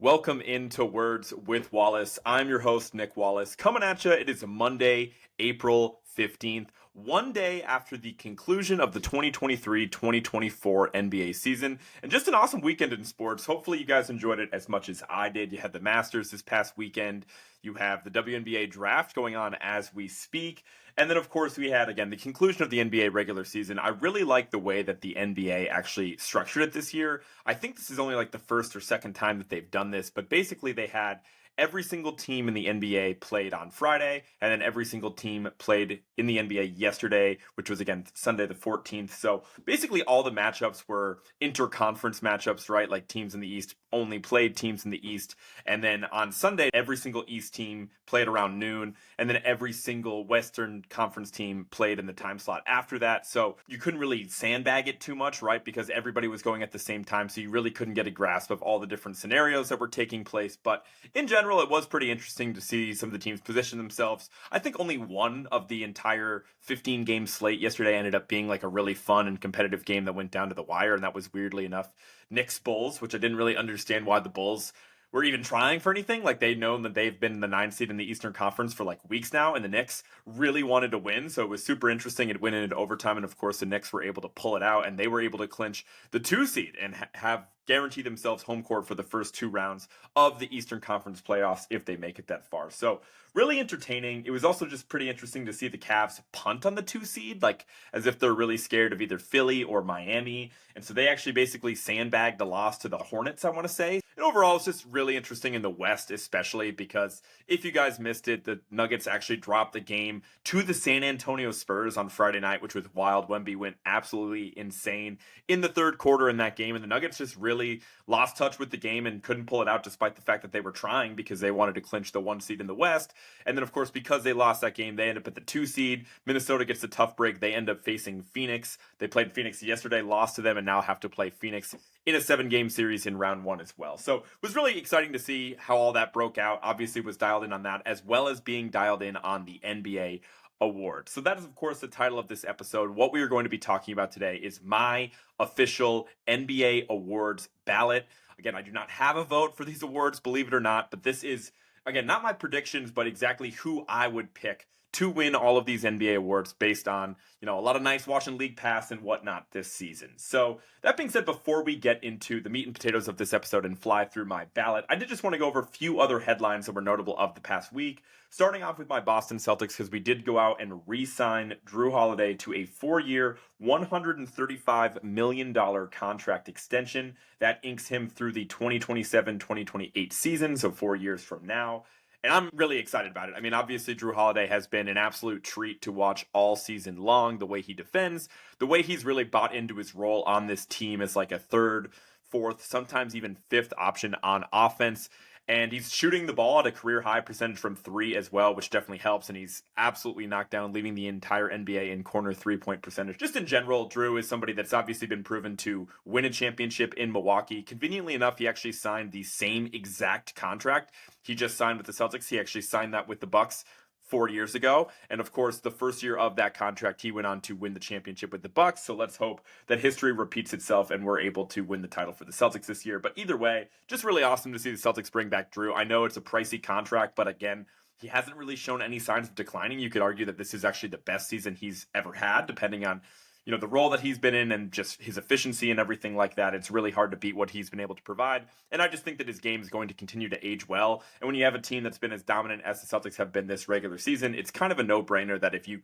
Welcome into Words with Wallace. I'm your host, Nick Wallace, coming at you. It is Monday, April 15th, one day after the conclusion of the 2023-2024 NBA season, and just an awesome weekend in sports. Hopefully you guys enjoyed it as much as I did. You had the Masters this past weekend. You have the WNBA draft going on as we speak. And then, of course, we had, again, the conclusion of the NBA regular season. I really like the way that the NBA actually structured it this year. I think this is only like the first or second time that they've done this, but basically they had every single team in the NBA played on Friday, and then every single team played in the NBA yesterday, which was, again, Sunday the 14th. So basically all the matchups were interconference matchups, right? Like teams in the East only played teams in the East. And then on Sunday, every single East team played around noon, and then every single Western Conference team played in the time slot after that. So you couldn't really sandbag it too much, right? Because everybody was going at the same time, so you really couldn't get a grasp of all the different scenarios that were taking place. But in general, it was pretty interesting to see some of the teams position themselves. I think only one of the entire 15-game slate yesterday ended up being like a really fun and competitive game that went down to the wire, and that was weirdly enough Knicks Bulls, which I didn't really understand why the Bulls were even trying for anything. Like, they've known that they've been the 9 seed in the Eastern Conference for like weeks now, and the Knicks really wanted to win, so it was super interesting. It went into overtime, and of course the Knicks were able to pull it out, and they were able to clinch the 2 seed and have guarantee themselves home court for the first 2 rounds of the Eastern Conference playoffs if they make it that far. So really entertaining. It was also just pretty interesting to see the Cavs punt on the 2 seed, like as if they're really scared of either Philly or Miami. And so they actually basically sandbagged the loss to the Hornets, I want to say. And overall, it's just really interesting in the West, especially because if you guys missed it, the Nuggets actually dropped the game to the San Antonio Spurs on Friday night, which was wild. Wemby went absolutely insane in the third quarter in that game, and the Nuggets just really lost touch with the game and couldn't pull it out despite the fact that they were trying because they wanted to clinch the 1 seed in the West. And then, of course, because they lost that game, they end up at the 2 seed. Minnesota gets a tough break. They end up facing Phoenix. They played Phoenix yesterday, lost to them, and now have to play Phoenix in a 7-game series in round 1 as well. So it was really exciting to see how all that broke out. Obviously was dialed in on that, as well as being dialed in on the NBA award. So that is, of course, the title of this episode. What we are going to be talking about today is my official NBA awards ballot. Again, I do not have a vote for these awards, believe it or not, but this is, again, not my predictions, but exactly who I would pick to win all of these NBA awards based on, a lot of nice watching League Pass and whatnot this season. So that being said, before we get into the meat and potatoes of this episode and fly through my ballot, I did just want to go over a few other headlines that were notable of the past week. Starting off with my Boston Celtics, because we did go out and re-sign Drew Holiday to a 4-year, $135 million contract extension. That inks him through the 2027-2028 season, so 4 years from now. And I'm really excited about it. I mean, obviously, Drew Holiday has been an absolute treat to watch all season long. The way he defends, the way he's really bought into his role on this team as like a third, fourth, sometimes even fifth option on offense. And he's shooting the ball at a career high percentage from 3 as well, which definitely helps. And he's absolutely knocked down, leading the entire NBA in corner 3-point percentage. Just in general, Drew is somebody that's obviously been proven to win a championship in Milwaukee. Conveniently enough, he actually signed the same exact contract he just signed with the Celtics. He actually signed that with the Bucks 4 years ago, and of course the first year of that contract he went on to win the championship with the Bucks. So let's hope that history repeats itself and we're able to win the title for the Celtics this year. But either way, just really awesome to see the Celtics bring back Drew. I know it's a pricey contract, but again, he hasn't really shown any signs of declining. You could argue that this is actually the best season he's ever had, depending on the role that he's been in and just his efficiency and everything like that. It's really hard to beat what he's been able to provide. And I just think that his game is going to continue to age well. And when you have a team that's been as dominant as the Celtics have been this regular season, it's kind of a no-brainer that if you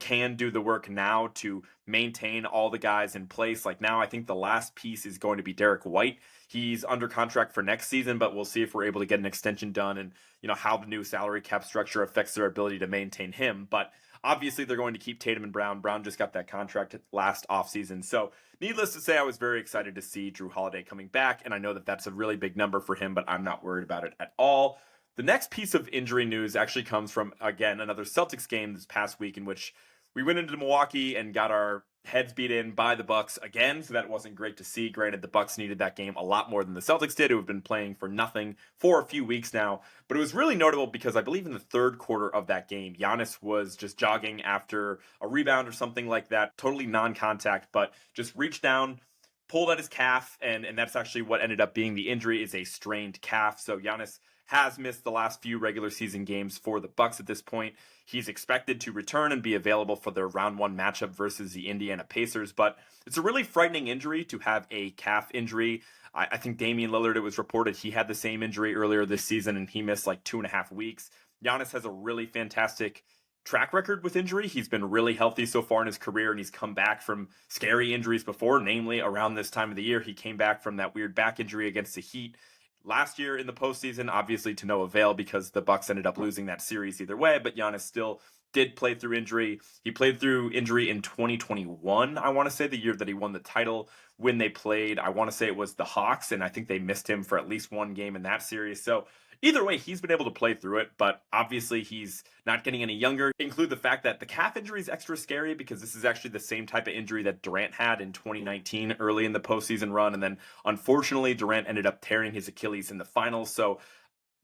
can do the work now to maintain all the guys in place. Like now, I think the last piece is going to be Derek White. He's under contract for next season, but we'll see if we're able to get an extension done and, how the new salary cap structure affects their ability to maintain him. But obviously, they're going to keep Tatum and Brown. Brown just got that contract last offseason. So needless to say, I was very excited to see Drew Holiday coming back. And I know that that's a really big number for him, but I'm not worried about it at all. The next piece of injury news actually comes from, again, another Celtics game this past week in which we went into Milwaukee and got our heads beat in by the Bucks again, so that wasn't great to see. Granted, the Bucks needed that game a lot more than the Celtics did, who have been playing for nothing for a few weeks now. But it was really notable because I believe in the third quarter of that game, Giannis was just jogging after a rebound or something like that, totally non-contact, but just reached down, pulled at his calf, and that's actually what ended up being the injury, is a strained calf. So Giannis has missed the last few regular season games for the Bucks at this point. He's expected to return and be available for their round one matchup versus the Indiana Pacers, but it's a really frightening injury to have a calf injury. I think Damian Lillard, it was reported he had the same injury earlier this season and he missed like 2.5 weeks. Giannis has a really fantastic track record with injury. He's been really healthy so far in his career, and he's come back from scary injuries before, namely around this time of the year. He came back from that weird back injury against the Heat last year in the postseason, obviously to no avail because the Bucks ended up losing that series either way, but Giannis still did play through injury. He played through injury in 2021, I want to say, the year that he won the title, when they played, I want to say it was the Hawks, and I think they missed him for at least one game in that series. So either way, he's been able to play through it, but obviously he's not getting any younger. Include the fact that the calf injury is extra scary because this is actually the same type of injury that Durant had in 2019 early in the postseason run, and then unfortunately Durant ended up tearing his Achilles in the finals. So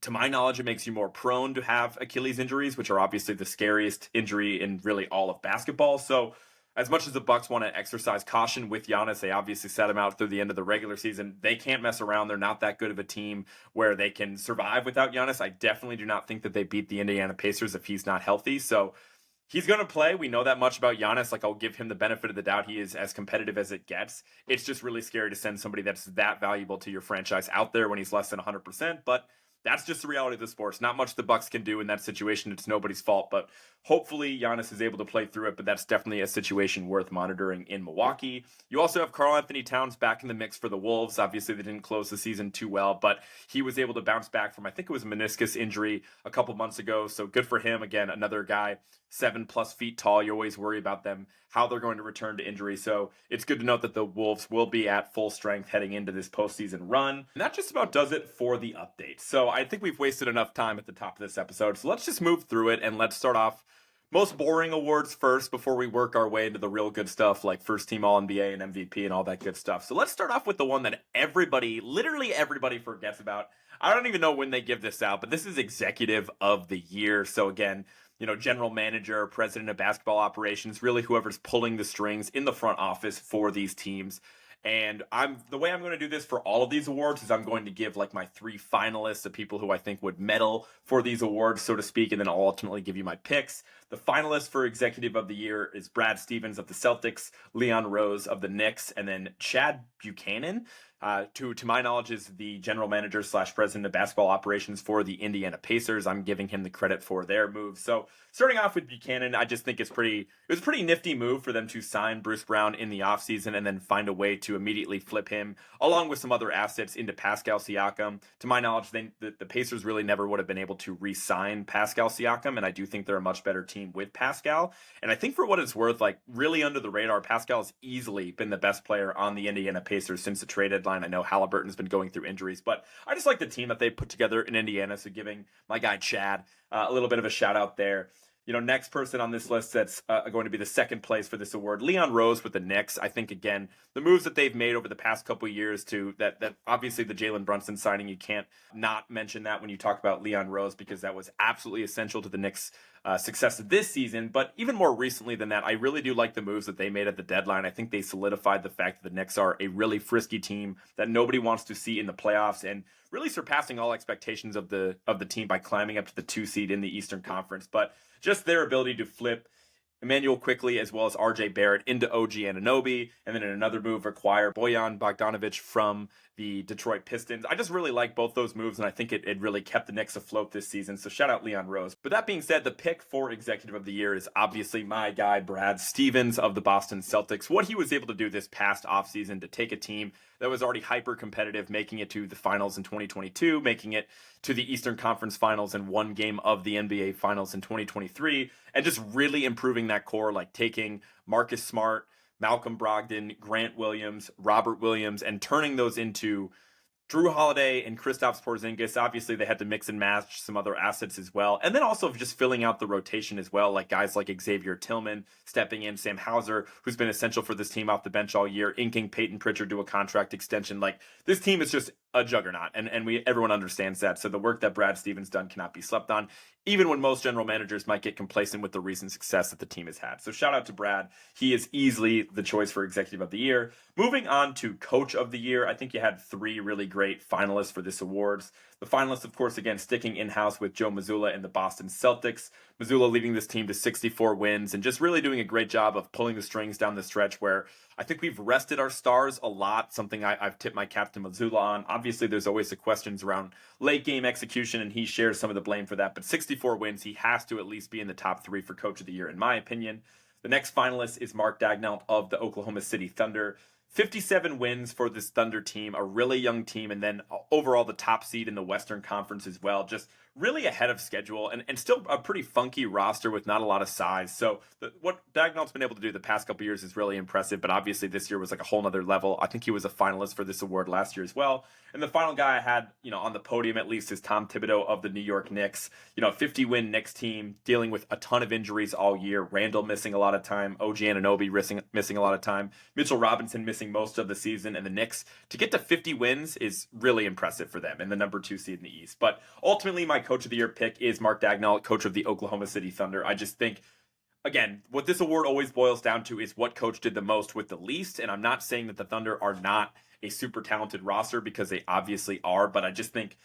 to my knowledge, it makes you more prone to have Achilles injuries, which are obviously the scariest injury in really all of basketball. So as much as the Bucks want to exercise caution with Giannis, they obviously set him out through the end of the regular season. They can't mess around. They're not that good of a team where they can survive without Giannis. I definitely do not think that they beat the Indiana Pacers if he's not healthy. So he's going to play. We know that much about Giannis. Like, I'll give him the benefit of the doubt. He is as competitive as it gets. It's just really scary to send somebody that's that valuable to your franchise out there when he's less than 100%. But that's just the reality of the sports. Not much the Bucks can do in that situation. It's nobody's fault, but hopefully Giannis is able to play through it, but that's definitely a situation worth monitoring in Milwaukee. You also have Karl-Anthony Towns back in the mix for the Wolves. Obviously, they didn't close the season too well, but he was able to bounce back from, I think it was a meniscus injury a couple months ago, so good for him. Again, another guy 7+ feet tall. You always worry about them, how they're going to return to injury. So it's good to note that the Wolves will be at full strength heading into this postseason run. And that just about does it for the update. So I think we've wasted enough time at the top of this episode. So let's just move through it, and let's start off most boring awards first before we work our way into the real good stuff like first team All-NBA and MVP and all that good stuff. So let's start off with the one that everybody, literally everybody, forgets about. I don't even know when they give this out, but this is Executive of the Year. So again, general manager, president of basketball operations, really whoever's pulling the strings in the front office for these teams. And the way I'm going to do this for all of these awards is I'm going to give like my 3 finalists of people who I think would medal for these awards, so to speak, and then I'll ultimately give you my picks. The finalist for Executive of the Year is Brad Stevens of the Celtics, Leon Rose of the Knicks, and then Chad Buchanan, to my knowledge, is the general manager / president of basketball operations for the Indiana Pacers. I'm giving him the credit for their move. So starting off with Buchanan, I just think it was a pretty nifty move for them to sign Bruce Brown in the offseason and then find a way to immediately flip him, along with some other assets, into Pascal Siakam. To my knowledge, the Pacers really never would have been able to re-sign Pascal Siakam, and I do think they're a much better team with Pascal. And I think for what it's worth, like really under the radar, Pascal has easily been the best player on the Indiana Pacers since the trade deadline. I know Halliburton's been going through injuries, but I just like the team that they put together in Indiana. So giving my guy Chad a little bit of a shout out there. Next person on this list that's going to be the second place for this award, Leon Rose with the Knicks. I think, again, the moves that they've made over the past couple of years to that obviously the Jalen Brunson signing, you can't not mention that when you talk about Leon Rose, because that was absolutely essential to the Knicks' success this season. But even more recently than that, I really do like the moves that they made at the deadline. I think they solidified the fact that the Knicks are a really frisky team that nobody wants to see in the playoffs, and really surpassing all expectations of the team by climbing up to the 2 seed in the Eastern Conference. But just their ability to flip Emmanuel Quickly as well as RJ Barrett into OG Anunoby, and then in another move acquire Bojan Bogdanovic from the Detroit Pistons. I just really like both those moves, and I think it really kept the Knicks afloat this season. So shout out Leon Rose. But that being said, the pick for Executive of the Year is obviously my guy, Brad Stevens of the Boston Celtics. What he was able to do this past offseason to take a team that was already hyper competitive, making it to the finals in 2022, making it to the Eastern Conference Finals and one game of the NBA Finals in 2023, and just really improving that core, like taking Marcus Smart, Malcolm Brogdon, Grant Williams, Robert Williams, and turning those into Drew Holiday and Kristaps Porzingis. Obviously, they had to mix and match some other assets as well. And then also just filling out the rotation as well, like guys like Xavier Tillman stepping in, Sam Hauser, who's been essential for this team off the bench all year, inking Peyton Pritchard to a contract extension. Like, this team is just a juggernaut, and everyone understands that. So the work that Brad Stevens done cannot be slept on, even when most general managers might get complacent with the recent success that the team has had. So shout out to Brad. He is easily the choice for executive of the year. Moving on to coach of the year, I think you had 3 really great finalists for this awards. The finalists, of course, again, sticking in-house with Joe Mazzulla and the Boston Celtics. Mazzulla leading this team to 64 wins and just really doing a great job of pulling the strings down the stretch where I think we've rested our stars a lot, something I've tipped my cap to Mazzulla on. Obviously, there's always the questions around late game execution, and he shares some of the blame for that. But 64 wins, he has to at least be in the top 3 for Coach of the Year, in my opinion. The next finalist is Mark Daigneault of the Oklahoma City Thunder. 57 wins for this Thunder team, a really young team, and then overall the top seed in the Western Conference as well. Just really ahead of schedule and still a pretty funky roster with not a lot of size. So what Daigneault's been able to do the past couple years is really impressive, but obviously this year was like a whole nother level. I think he was a finalist for this award last year as well. And the final guy I had, on the podium at least is Tom Thibodeau of the New York Knicks. 50-win Knicks team dealing with a ton of injuries all year. Randall missing a lot of time, OG Anunoby missing a lot of time, Mitchell Robinson missing most of the season, and the Knicks to get to 50 wins is really impressive for them and the number 2 seed in the East. But ultimately, my Coach of the Year pick is Mark Daigneault, coach of the Oklahoma City Thunder. I just think, again, what this award always boils down to is what coach did the most with the least. And I'm not saying that the Thunder are not a super talented roster, because they obviously are, but I just think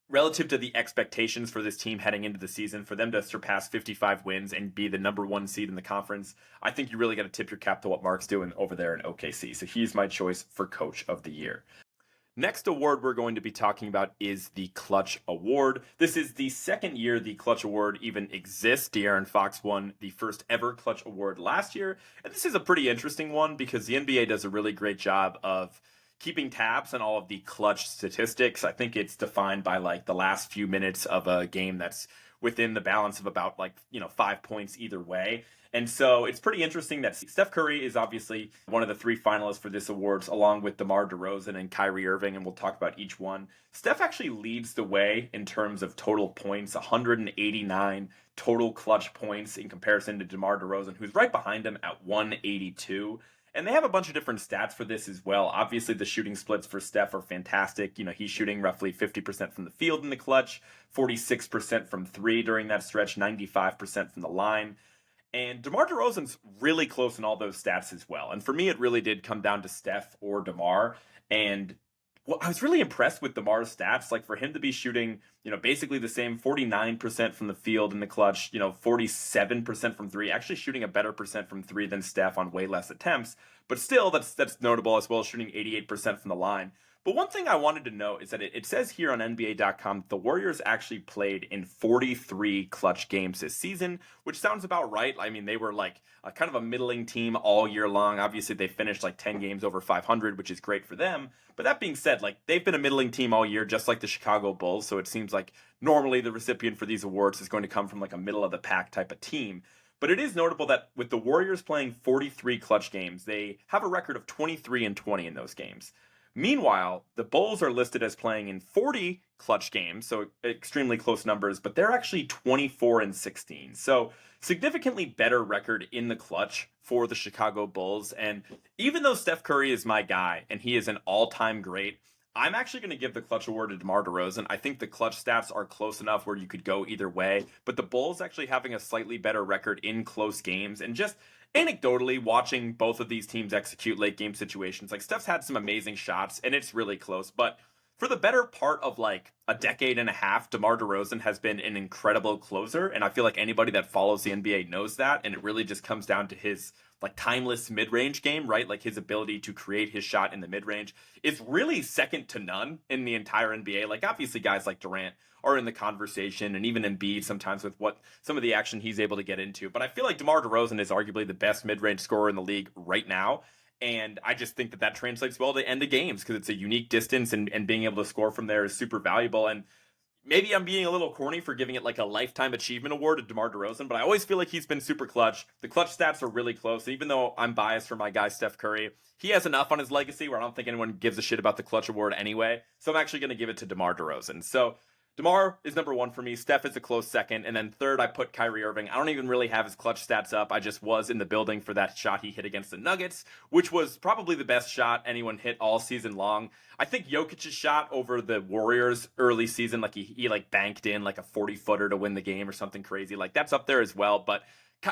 relative to the expectations for this team heading into the season, for them to surpass 55 wins and be the number 1 seed in the conference, I think you really got to tip your cap to what Mark's doing over there in OKC. So he's my choice for Coach of the Year. Next award we're going to be talking about is the Clutch Award. This is the second year the Clutch Award even exists. De'Aaron Fox won the first ever Clutch Award last year. And this is a pretty interesting one because the NBA does a really great job of keeping tabs on all of the clutch statistics. I think it's defined by like the last few minutes of a game that's within the balance of about 5 points either way. And so it's pretty interesting that Steph Curry is obviously one of the 3 finalists for this awards, along with DeMar DeRozan and Kyrie Irving, and we'll talk about each one. Steph actually leads the way in terms of total points, 189 total clutch points in comparison to DeMar DeRozan, who's right behind him at 182. And they have a bunch of different stats for this as well. Obviously, the shooting splits for Steph are fantastic. He's shooting roughly 50% from the field in the clutch, 46% from 3 during that stretch, 95% from the line. And DeMar DeRozan's really close in all those stats as well. And for me, it really did come down to Steph or DeMar. And I was really impressed with DeMar's stats. Like, for him to be shooting, basically the same 49% from the field in the clutch, 47% from 3, actually shooting a better percent from 3 than Steph on way less attempts. But still, that's notable, as well as shooting 88% from the line. But one thing I wanted to note is that it says here on NBA.com the Warriors actually played in 43 clutch games this season, which sounds about right. I mean, they were like a kind of a middling team all year long. Obviously, they finished like 10 games over 500, which is great for them. But that being said, they've been a middling team all year, just like the Chicago Bulls. So it seems like normally the recipient for these awards is going to come from like a middle of the pack type of team. But it is notable that with the Warriors playing 43 clutch games, they have a record of 23-20 in those games. Meanwhile, the Bulls are listed as playing in 40 clutch games, so extremely close numbers, but they're actually 24-16. So significantly better record in the clutch for the Chicago Bulls. And even though Steph Curry is my guy and he is an all-time great, I'm actually going to give the clutch award to DeMar DeRozan. I think the clutch stats are close enough where you could go either way, but the Bulls actually having a slightly better record in close games, and just anecdotally watching both of these teams execute late game situations, like Steph's had some amazing shots and it's really close, but for the better part of like a decade and a half, DeMar DeRozan has been an incredible closer, and I feel like anybody that follows the NBA knows that, and it really just comes down to his like timeless mid-range game, right? Like his ability to create his shot in the mid-range is really second to none in the entire NBA. Like obviously guys like Durant are in the conversation, and even Embiid sometimes with what some of the action he's able to get into. But I feel like DeMar DeRozan is arguably the best mid-range scorer in the league right now. And I just think that translates well to end of games because it's a unique distance, and being able to score from there is super valuable. And maybe I'm being a little corny for giving it like a lifetime achievement award to DeMar DeRozan, but I always feel like he's been super clutch. The clutch stats are really close. Even though I'm biased for my guy Steph Curry, he has enough on his legacy where I don't think anyone gives a shit about the clutch award anyway. So I'm actually going to give it to DeMar DeRozan. So DeMar is number one for me. Steph is a close second. And then third, I put Kyrie Irving. I don't even really have his clutch stats up. I just was in the building for that shot he hit against the Nuggets, which was probably the best shot anyone hit all season long. I think Jokic's shot over the Warriors early season, like he like banked in like a 40-footer to win the game or something crazy. Like that's up there as well. But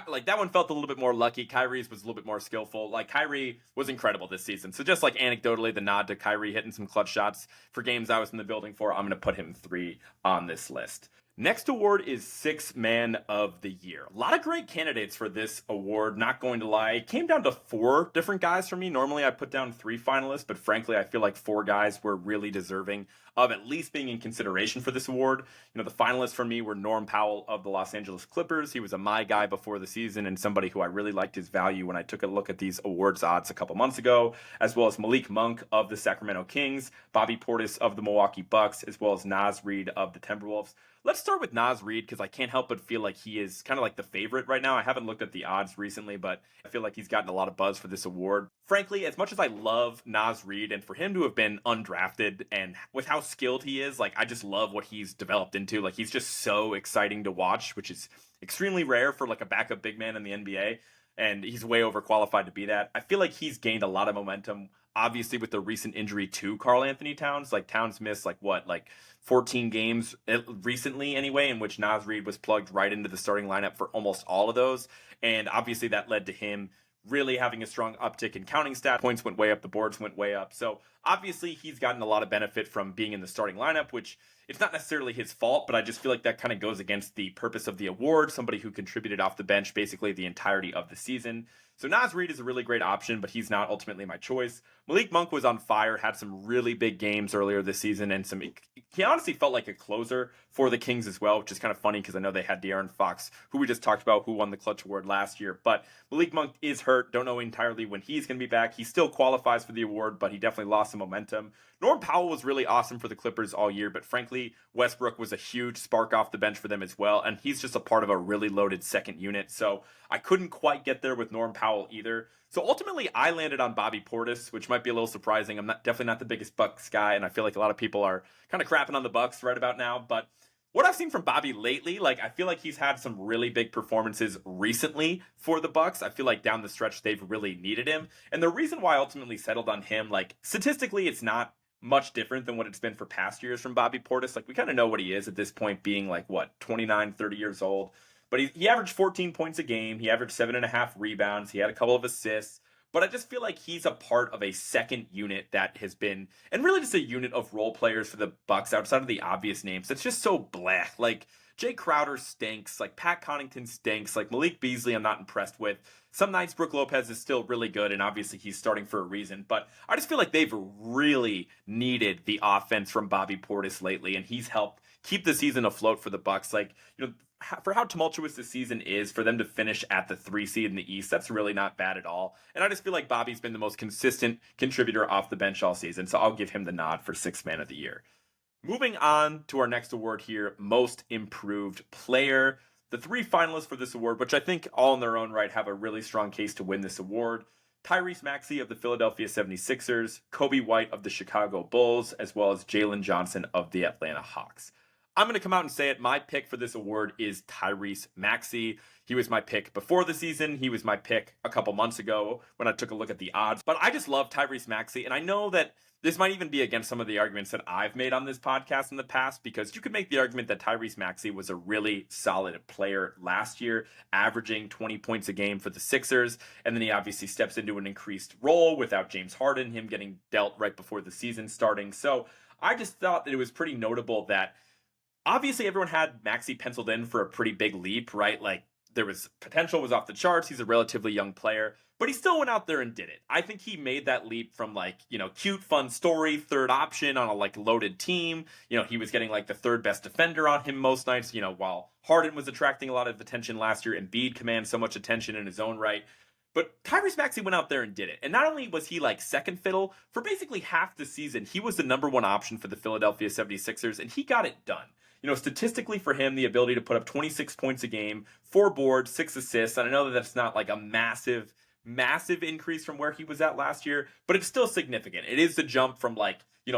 like that one felt a little bit more lucky. Kyrie's was a little bit more skillful. Like Kyrie was incredible this season. So just like anecdotally, the nod to Kyrie hitting some clutch shots for games I was in the building for, I'm going to put him 3 on this list. Next award is Sixth Man of the Year. A lot of great candidates for this award, not going to lie. It came down to 4 different guys for me. Normally I put down 3 finalists, but frankly, I feel like 4 guys were really deserving of at least being in consideration for this award. You know, the finalists for me were Norm Powell of the Los Angeles Clippers. He was a my guy before the season and somebody who I really liked his value when I took a look at these awards odds a couple months ago, as well as Malik Monk of the Sacramento Kings, Bobby Portis of the Milwaukee Bucks, as well as Naz Reid of the Timberwolves. Let's start with Naz Reid because I can't help but feel like he is kind of like the favorite right now. I haven't looked at the odds recently, but I feel like he's gotten a lot of buzz for this award. Frankly, as much as I love Naz Reid and for him to have been undrafted and with how skilled he is, like I just love what he's developed into. Like he's just so exciting to watch, which is extremely rare for like a backup big man in the NBA. And he's way overqualified to be that. I feel like he's gained a lot of momentum, obviously, with the recent injury to Karl Anthony Towns. Like, Towns missed, 14 games recently, anyway, in which Naz Reid was plugged right into the starting lineup for almost all of those. And obviously, that led to him really having a strong uptick in counting stats. Points went way up, the boards went way up. So, obviously, he's gotten a lot of benefit from being in the starting lineup, which it's not necessarily his fault, but I just feel like that kind of goes against the purpose of the award. Somebody who contributed off the bench basically the entirety of the season. So Naz Reid is a really great option, but he's not ultimately my choice. Malik Monk was on fire, had some really big games earlier this season, and he honestly felt like a closer for the Kings as well, which is kind of funny because I know they had De'Aaron Fox, who we just talked about, who won the Clutch Award last year. But Malik Monk is hurt. Don't know entirely when he's going to be back. He still qualifies for the award, but he definitely lost some momentum. Norm Powell was really awesome for the Clippers all year, but frankly, Westbrook was a huge spark off the bench for them as well, and he's just a part of a really loaded second unit. So I couldn't quite get there with Norm Powell either. So ultimately, I landed on Bobby Portis, which might be a little surprising. I'm definitely not the biggest Bucks guy, and I feel like a lot of people are kind of crapping on the Bucks right about now. But what I've seen from Bobby lately, I feel like he's had some really big performances recently for the Bucks. I feel like down the stretch they've really needed him, and the reason why I ultimately settled on him, statistically, it's not much different than what it's been for past years from Bobby Portis. We kind of know what he is at this point, being 29, 30 years old. But he averaged 14 points a game. He averaged 7.5 rebounds. He had a couple of assists. But I just feel like he's a part of a second unit that has been, and really just a unit of role players for the Bucks outside of the obvious names. It's just so blah. Jay Crowder stinks. Pat Connaughton stinks. Malik Beasley, I'm not impressed with. Some nights Brook Lopez is still really good, and obviously he's starting for a reason. But I just feel like they've really needed the offense from Bobby Portis lately, and he's helped keep the season afloat for the Bucks. For how tumultuous the season is, for them to finish at the 3 seed in the East, that's really not bad at all. And I just feel like Bobby's been the most consistent contributor off the bench all season, so I'll give him the nod for Sixth Man of the Year. Moving on to our next award here, Most Improved Player. The 3 finalists for this award, which I think all in their own right have a really strong case to win this award: Tyrese Maxey of the Philadelphia 76ers, Kobe White of the Chicago Bulls, as well as Jalen Johnson of the Atlanta Hawks. I'm going to come out and say it. My pick for this award is Tyrese Maxey. He was my pick before the season. He was my pick a couple months ago when I took a look at the odds. But I just love Tyrese Maxey, and I know that this might even be against some of the arguments that I've made on this podcast in the past, because you could make the argument that Tyrese Maxey was a really solid player last year, averaging 20 points a game for the Sixers, and then he obviously steps into an increased role without James Harden, him getting dealt right before the season starting. So I just thought that it was pretty notable that obviously everyone had Maxey penciled in for a pretty big leap, right? There was potential, was off the charts. He's a relatively young player, but he still went out there and did it. I think he made that leap from cute, fun story, third option on a loaded team. He was getting the third best defender on him most nights, while Harden was attracting a lot of attention last year. Embiid commands so much attention in his own right. But Tyrese Maxey went out there and did it. And not only was he second fiddle, for basically half the season, he was the number 1 option for the Philadelphia 76ers, and he got it done. Statistically for him, the ability to put up 26 points a game, 4 boards, 6 assists. And I know that that's not a massive increase from where he was at last year, but it's still significant. It is the jump from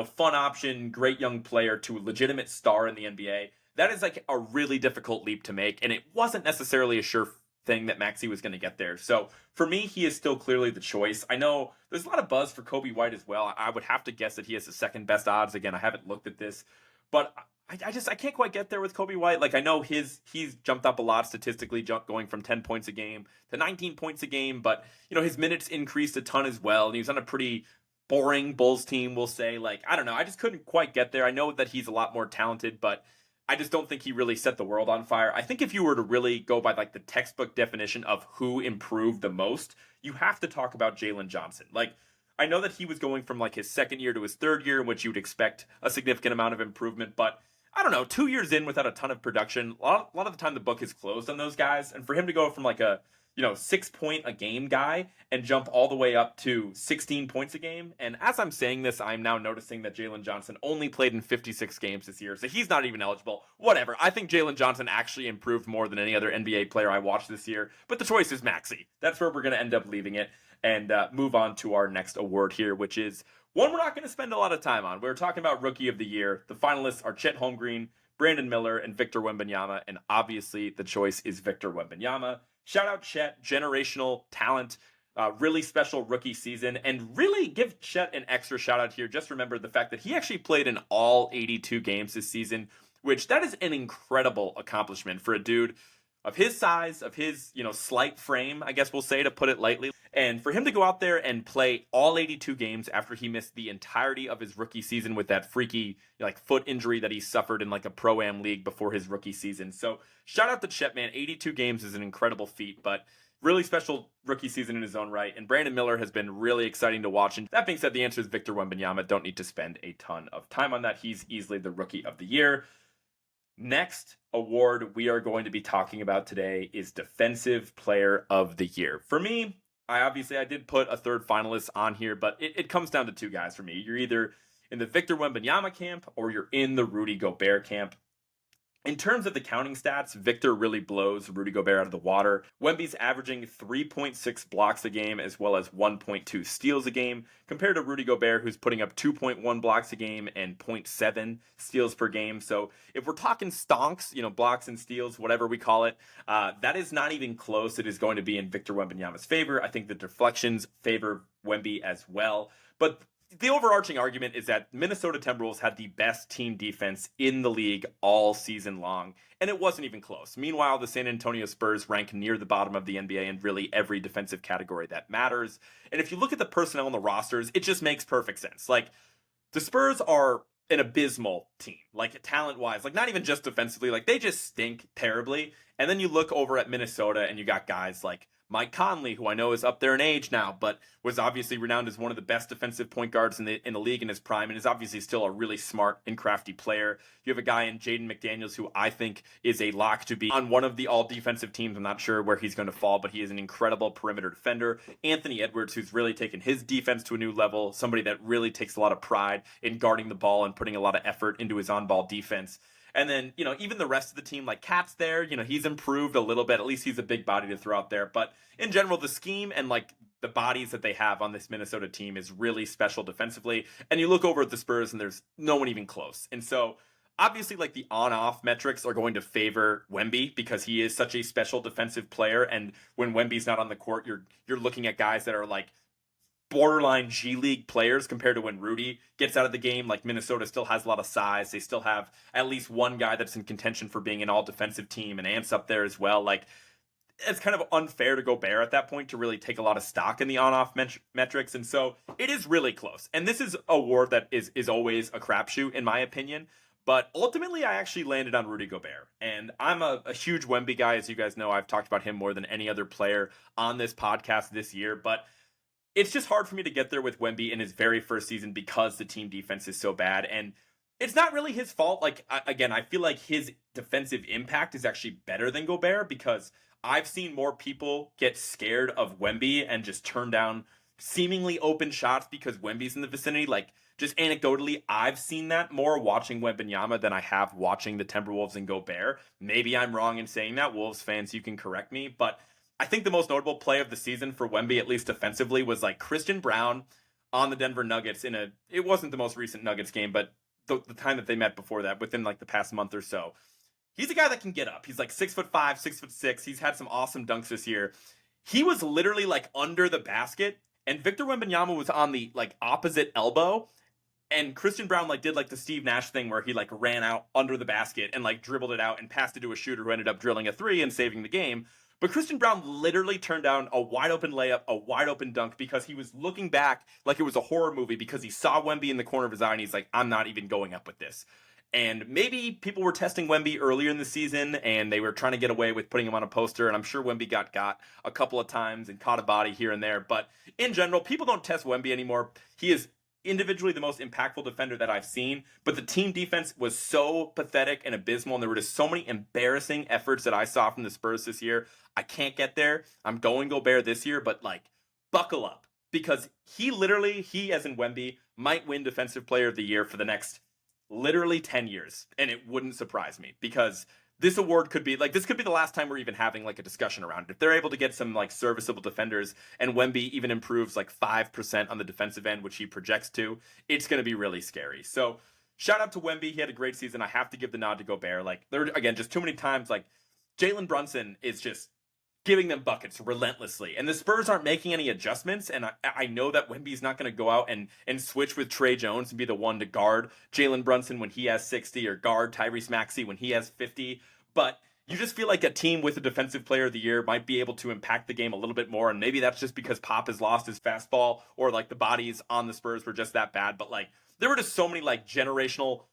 fun option, great young player to a legitimate star in the NBA, that is like a really difficult leap to make. And it wasn't necessarily a sure thing that Maxey was going to get there. So for me, he is still clearly the choice. I know there's a lot of buzz for Kobe White as well. I would have to guess that he has the second best odds. Again, I haven't looked at this, but I can't quite get there with Kobe White. Like I know he's jumped up a lot statistically, going from 10 points a game to 19 points a game, but his minutes increased a ton as well, and he was on a pretty boring Bulls team, we'll say. Like I don't know, I just couldn't quite get there. I know that he's a lot more talented, but I just don't think he really set the world on fire. I think if you were to really go by like the textbook definition of who improved the most, you have to talk about Jalen Johnson. Like I know that he was going from like his second year to his third year, in which you would expect a significant amount of improvement, but I don't know, 2 years in without a ton of production, a lot of the time the book is closed on those guys. And for him to go from like a 6 point a game guy and jump all the way up to 16 points a game. And as I'm saying this, I'm now noticing that Jalen Johnson only played in 56 games this year, so he's not even eligible. Whatever. I think Jalen Johnson actually improved more than any other NBA player I watched this year. But the choice is Maxey. That's where we're going to end up leaving it and move on to our next award here, which is one we're not going to spend a lot of time on. We're talking about Rookie of the Year. The finalists are Chet Holmgren, Brandon Miller, and Victor Wembanyama, and obviously the choice is Victor Wembanyama. Shout out Chet, generational talent, really special rookie season, and really give Chet an extra shout out here. Just remember the fact that he actually played in all 82 games this season, which that is an incredible accomplishment for a dude of his size, of his, slight frame, I guess we'll say, to put it lightly. And for him to go out there and play all 82 games after he missed the entirety of his rookie season with that freaky, foot injury that he suffered in like a Pro-Am league before his rookie season. So shout out to Chet, man. 82 games is an incredible feat, but really special rookie season in his own right. And Brandon Miller has been really exciting to watch. And that being said, the answer is Victor Wembanyama. Don't need to spend a ton of time on that. He's easily the Rookie of the Year. Next award we are going to be talking about today is Defensive Player of the Year. For me, I did put a third finalist on here, but it comes down to two guys for me. You're either in the Victor Wembanyama camp or you're in the Rudy Gobert camp. In terms of the counting stats, Victor really blows Rudy Gobert out of the water. Wemby's averaging 3.6 blocks a game as well as 1.2 steals a game, compared to Rudy Gobert, who's putting up 2.1 blocks a game and 0.7 steals per game. So if we're talking stonks, blocks and steals, whatever we call it, that is not even close. It is going to be in Victor Wembanyama's favor. I think the deflections favor Wemby as well. But the overarching argument is that Minnesota Timberwolves had the best team defense in the league all season long, and it wasn't even close. Meanwhile, the San Antonio Spurs rank near the bottom of the NBA in really every defensive category that matters. And if you look at the personnel on the rosters, it just makes perfect sense. Like, the Spurs are an abysmal team, like talent-wise, like not even just defensively, like they just stink terribly. And then you look over at Minnesota and you got guys like Mike Conley, who I know is up there in age now, but was obviously renowned as one of the best defensive point guards in the league in his prime, and is obviously still a really smart and crafty player. You have a guy in Jaden McDaniels, who I think is a lock to be on one of the all-defensive teams. I'm not sure where he's going to fall, but he is an incredible perimeter defender. Anthony Edwards, who's really taken his defense to a new level, somebody that really takes a lot of pride in guarding the ball and putting a lot of effort into his on-ball defense. And then, even the rest of the team, like Cat's there, he's improved a little bit. At least he's a big body to throw out there. But in general, the scheme and like the bodies that they have on this Minnesota team is really special defensively. And you look over at the Spurs and there's no one even close. And so obviously, like, the on-off metrics are going to favor Wemby because he is such a special defensive player. And when Wemby's not on the court, you're looking at guys that are like borderline G League players compared to when Rudy gets out of the game. Like, Minnesota still has a lot of size. They still have at least one guy that's in contention for being an all-defensive team, and Ant's up there as well. Like, it's kind of unfair to Gobert at that point to really take a lot of stock in the on-off metrics, and so it is really close. And this is a award that is always a crapshoot, in my opinion. But ultimately, I actually landed on Rudy Gobert. And I'm a huge Wemby guy. As you guys know, I've talked about him more than any other player on this podcast this year. But it's just hard for me to get there with Wemby in his very first season because the team defense is so bad. And it's not really his fault. Like, again, I feel like his defensive impact is actually better than Gobert because I've seen more people get scared of Wemby and just turn down seemingly open shots because Wemby's in the vicinity. Like, just anecdotally, I've seen that more watching Wembanyama than I have watching the Timberwolves and Gobert. Maybe I'm wrong in saying that. Wolves fans, you can correct me. But I think the most notable play of the season for Wemby, at least defensively, was like Christian Brown on the Denver Nuggets it wasn't the most recent Nuggets game, but the time that they met before that, within like the past month or so. He's a guy that can get up. He's like 6'5", 6'6". He's had some awesome dunks this year. He was literally like under the basket, and Victor Wembanyama was on the like opposite elbow, and Christian Brown like did like the Steve Nash thing where he like ran out under the basket and like dribbled it out and passed it to a shooter who ended up drilling a three and saving the game. But Christian Brown literally turned down a wide open layup, a wide open dunk, because he was looking back like it was a horror movie, because he saw Wemby in the corner of his eye and he's like, I'm not even going up with this. And maybe people were testing Wemby earlier in the season and they were trying to get away with putting him on a poster. And I'm sure Wemby got a couple of times and caught a body here and there. But in general, people don't test Wemby anymore. He is individually the most impactful defender that I've seen. But the team defense was so pathetic and abysmal. And there were just so many embarrassing efforts that I saw from the Spurs this year. I can't get there. I'm going Gobert this year, but like, buckle up. Because he as in Wemby, might win Defensive Player of the Year for the next literally 10 years, and it wouldn't surprise me, because this award could be like, this could be the last time we're even having like a discussion around it. If they're able to get some like serviceable defenders and Wemby even improves like 5% on the defensive end, which he projects to, it's going to be really scary. So shout out to Wemby. He had a great season. I have to give the nod to Gobert. Like, there were, again, just too many times like Jalen Brunson is just giving them buckets relentlessly. And the Spurs aren't making any adjustments. And I know that Wemby's not going to go out and switch with Trey Jones and be the one to guard Jalen Brunson when he has 60 or guard Tyrese Maxey when he has 50. But you just feel like a team with a Defensive Player of the Year might be able to impact the game a little bit more. And maybe that's just because Pop has lost his fastball, or like the bodies on the Spurs were just that bad. But like, there were just so many like generational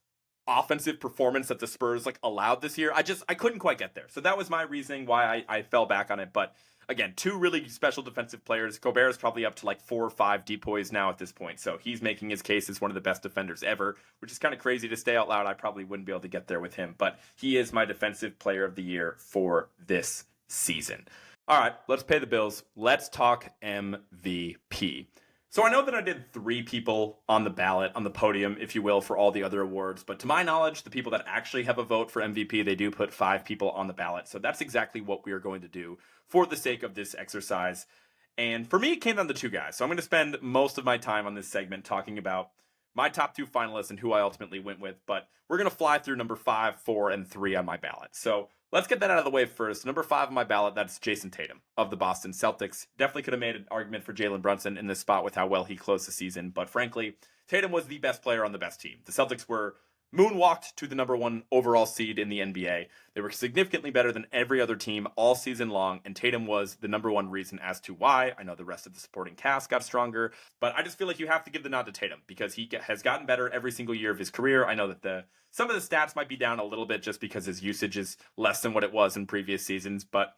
offensive performance that the Spurs like allowed this year. I couldn't quite get there. So that was my reasoning why I fell back on it. But again, two really special defensive players. Gobert is probably up to like 4 or 5 DPOYs now at this point. So he's making his case as one of the best defenders ever, which is kind of crazy to say out loud. I probably wouldn't be able to get there with him, but he is my Defensive Player of the Year for this season. All right, let's pay the bills. Let's talk MVP. So I know that I did 3 people on the ballot, on the podium, if you will, for all the other awards. But to my knowledge, the people that actually have a vote for MVP, they do put 5 people on the ballot. So that's exactly what we are going to do for the sake of this exercise. And for me, it came down to 2 guys. So I'm going to spend most of my time on this segment talking about my top 2 finalists and who I ultimately went with. But we're going to fly through number 5, 4, and 3 on my ballot. So let's get that out of the way first. Number 5 on my ballot, that's Jason Tatum of the Boston Celtics. Definitely could have made an argument for Jalen Brunson in this spot with how well he closed the season. But frankly, Tatum was the best player on the best team. The Celtics were moonwalked to the number 1 overall seed in the NBA. They were significantly better than every other team all season long, and Tatum was the number 1 reason as to why. I know the rest of the supporting cast got stronger, but I just feel like you have to give the nod to Tatum because he has gotten better every single year of his career. I know that some of the stats might be down a little bit just because his usage is less than what it was in previous seasons, but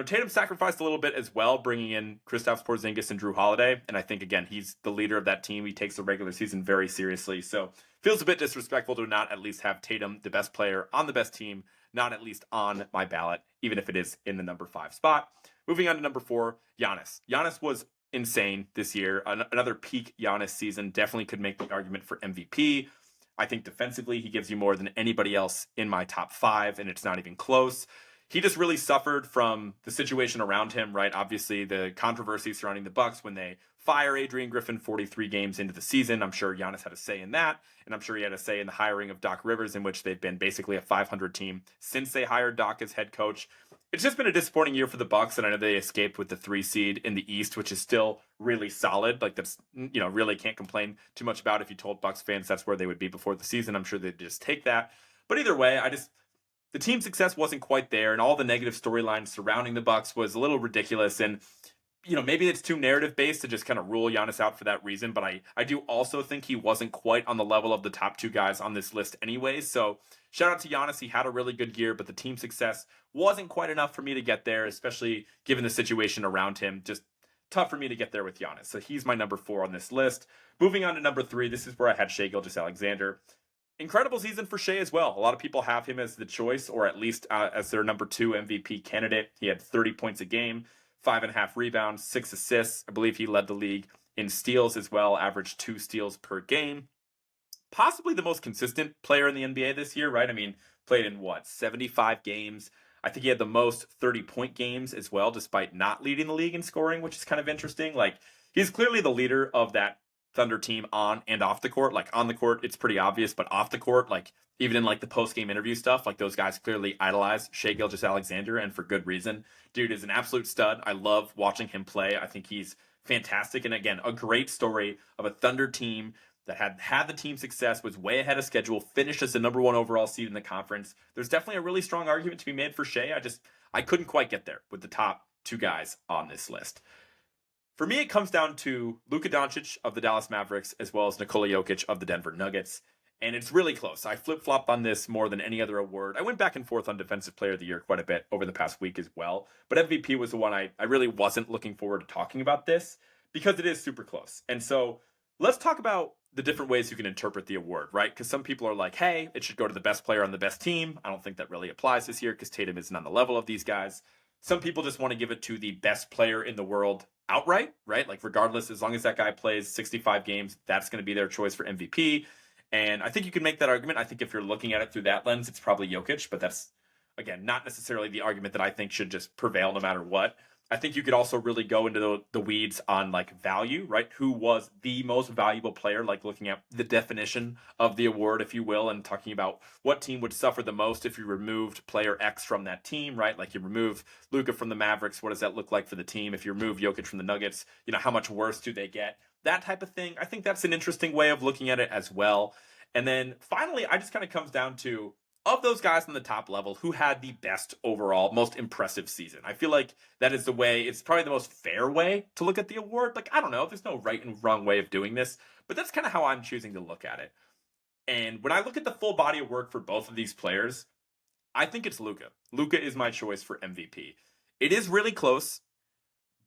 Tatum sacrificed a little bit as well, bringing in Kristaps Porzingis and Drew Holiday. And I think, again, he's the leader of that team. He takes the regular season very seriously. So feels a bit disrespectful to not at least have Tatum, the best player on the best team, not at least on my ballot, even if it is in the number 5 spot. Moving on to number 4, Giannis. Giannis was insane this year. Another peak Giannis season. Definitely could make the argument for MVP. I think defensively, he gives you more than anybody else in my top 5, and it's not even close. He just really suffered from the situation around him, right? Obviously, the controversy surrounding the Bucks when they fire Adrian Griffin 43 games into the season. I'm sure Giannis had a say in that, and I'm sure he had a say in the hiring of Doc Rivers, in which they've been basically a 500 team since they hired Doc as head coach. It's just been a disappointing year for the Bucks, and I know they escaped with the 3 seed in the East, which is still really solid. Like, that's, really can't complain too much about. If you told Bucks fans that's where they would be before the season, I'm sure they'd just take that. But either way, the team success wasn't quite there, and all the negative storylines surrounding the Bucks was a little ridiculous. And maybe it's too narrative based to just kind of rule Giannis out for that reason. But I do also think he wasn't quite on the level of the top 2 guys on this list anyways. So shout out to Giannis. He had a really good year, but the team success wasn't quite enough for me to get there, especially given the situation around him. Just tough for me to get there with Giannis. So he's my number 4 on this list. Moving on to number 3, this is where I had Shai Gilgeous-Alexander. Incredible season for Shai as well. A lot of people have him as the choice, or at least as their number 2 MVP candidate. He had 30 points a game, 5.5 rebounds, 6 assists. I believe he led the league in steals as well, averaged 2 steals per game. Possibly the most consistent player in the NBA this year, right? I mean, played in 75 games. I think he had the most 30-point games as well, despite not leading the league in scoring, which is kind of interesting. Like, he's clearly the leader of that Thunder team on and off the court. Like on the court, it's pretty obvious, but off the court, like even in like the post-game interview stuff, like those guys clearly idolize Shai Gilgeous-Alexander, and for good reason. Dude is an absolute stud. I love watching him play. I think he's fantastic. And again, a great story of a Thunder team that had the team success, was way ahead of schedule, finished as the number one overall seed in the conference. There's definitely a really strong argument to be made for Shai. I couldn't quite get there with the top two guys on this list. For me, it comes down to Luka Doncic of the Dallas Mavericks as well as Nikola Jokic of the Denver Nuggets. And it's really close. I flip-flopped on this more than any other award. I went back and forth on Defensive Player of the Year quite a bit over the past week as well. But MVP was the one I really wasn't looking forward to talking about this because it is super close. And so let's talk about the different ways you can interpret the award, right? Because some people are like, hey, it should go to the best player on the best team. I don't think that really applies this year because Tatum isn't on the level of these guys. Some people just want to give it to the best player in the world outright, right? Like regardless, as long as that guy plays 65 games, that's going to be their choice for MVP. And I think you can make that argument. I think if you're looking at it through that lens, it's probably Jokic, but that's, again, not necessarily the argument that I think should just prevail no matter what. I think you could also really go into the weeds on like value, right? Who was the most valuable player, like looking at the definition of the award, if you will, and talking about what team would suffer the most if you removed player X from that team, right? Like you remove Luka from the Mavericks, what does that look like for the team? If you remove Jokic from the Nuggets, how much worse do they get? That type of thing. I think that's an interesting way of looking at it as well. And then finally, I just kind of comes down to, of those guys on the top level, who had the best overall, most impressive season. I feel like that is the way, it's probably the most fair way to look at the award. Like, I don't know, there's no right and wrong way of doing this, but that's kind of how I'm choosing to look at it. And when I look at the full body of work for both of these players, I think it's Luka. Luka is my choice for MVP. It is really close,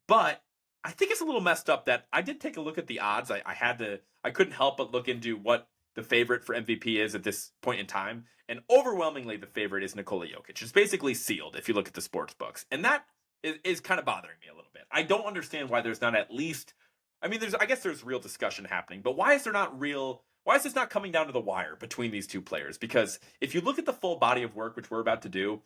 but I think it's a little messed up that I did take a look at the odds. I couldn't help but look into what the favorite for MVP is at this point in time. And overwhelmingly, the favorite is Nikola Jokic. It's basically sealed if you look at the sports books. And that is kind of bothering me a little bit. I don't understand why there's not at least, I guess there's real discussion happening, but why is this not coming down to the wire between these two players? Because if you look at the full body of work, which we're about to do,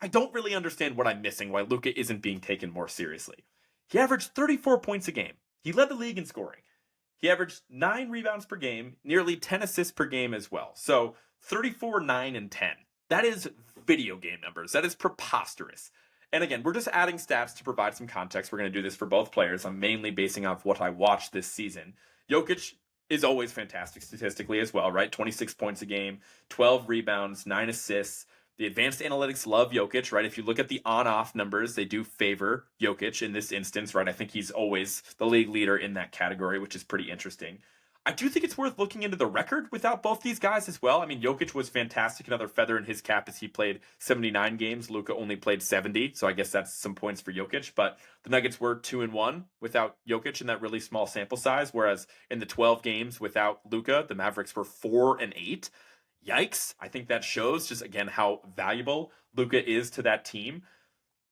I don't really understand what I'm missing, why Luka isn't being taken more seriously. He averaged 34 points a game. He led the league in scoring. He averaged 9 rebounds per game, nearly 10 assists per game as well. So 34, 9, and 10. That is video game numbers. That is preposterous. And again, we're just adding stats to provide some context. We're going to do this for both players. I'm mainly basing off what I watched this season. Jokic is always fantastic statistically as well, right? 26 points a game, 12 rebounds, 9 assists. The advanced analytics love Jokic, right? If you look at the on-off numbers, they do favor Jokic in this instance, right? I think he's always the league leader in that category, which is pretty interesting. I do think it's worth looking into the record without both these guys as well. I mean, Jokic was fantastic. Another feather in his cap is he played 79 games. Luka only played 70, so I guess that's some points for Jokic. But the Nuggets were 2-1 without Jokic in that really small sample size, whereas in the 12 games without Luka, the Mavericks were 4-8. Yikes. I think that shows just, again, how valuable Luka is to that team.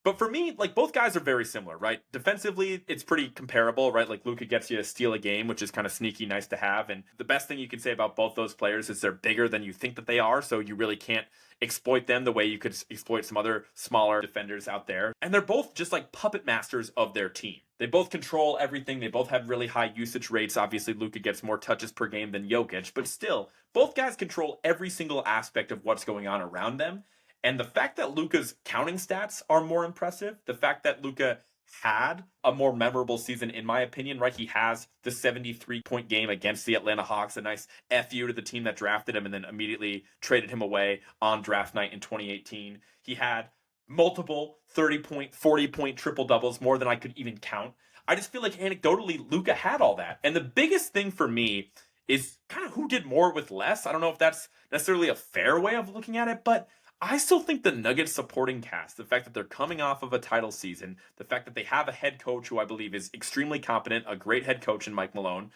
But for me, like, both guys are very similar, right? Defensively, it's pretty comparable, right? Like, Luka gets you to steal a game, which is kind of sneaky, nice to have. And the best thing you can say about both those players is they're bigger than you think that they are, so you really can't exploit them the way you could exploit some other smaller defenders out there. And they're both just like puppet masters of their team. They both control everything. They both have really high usage rates. Obviously, Luka gets more touches per game than Jokic, but still, both guys control every single aspect of what's going on around them. And the fact that Luka's counting stats are more impressive, the fact that Luka had a more memorable season, in my opinion, right? He has the 73-point game against the Atlanta Hawks, a nice FU to the team that drafted him and then immediately traded him away on draft night in 2018. He had multiple 30-point, 40-point triple-doubles, more than I could even count. I just feel like anecdotally, Luka had all that. And the biggest thing for me is kind of who did more with less. I don't know if that's necessarily a fair way of looking at it, but I still think the Nuggets supporting cast, the fact that they're coming off of a title season, the fact that they have a head coach who I believe is extremely competent, a great head coach in Mike Malone,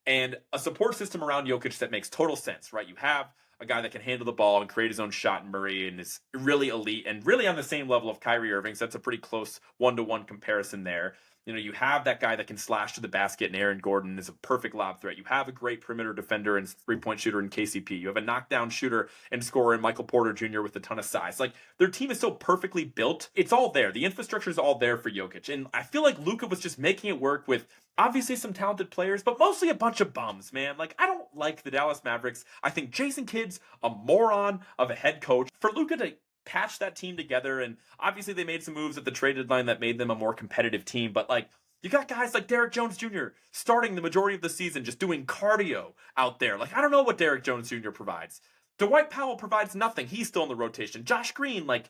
and a support system around Jokic that makes total sense, right? You have a guy that can handle the ball and create his own shot in Murray and is really elite and really on the same level of Kyrie Irving, so that's a pretty close one-to-one comparison there. You have that guy that can slash to the basket, and Aaron Gordon is a perfect lob threat. You have a great perimeter defender and three-point shooter in KCP. You have a knockdown shooter and scorer in Michael Porter Jr. with a ton of size. Like, their team is so perfectly built. It's all there. The infrastructure is all there for Jokic. And I feel like Luka was just making it work with obviously some talented players, but mostly a bunch of bums, man. Like, I don't like the Dallas Mavericks. I think Jason Kidd's a moron of a head coach. For Luka to patch that team together, and obviously they made some moves at the trade deadline that made them a more competitive team, but like, you got guys like Derrick Jones Jr. starting the majority of the season just doing cardio out there. Like, I don't know what Derrick Jones Jr. provides. Dwight Powell provides nothing. He's still in the rotation. Josh Green, like,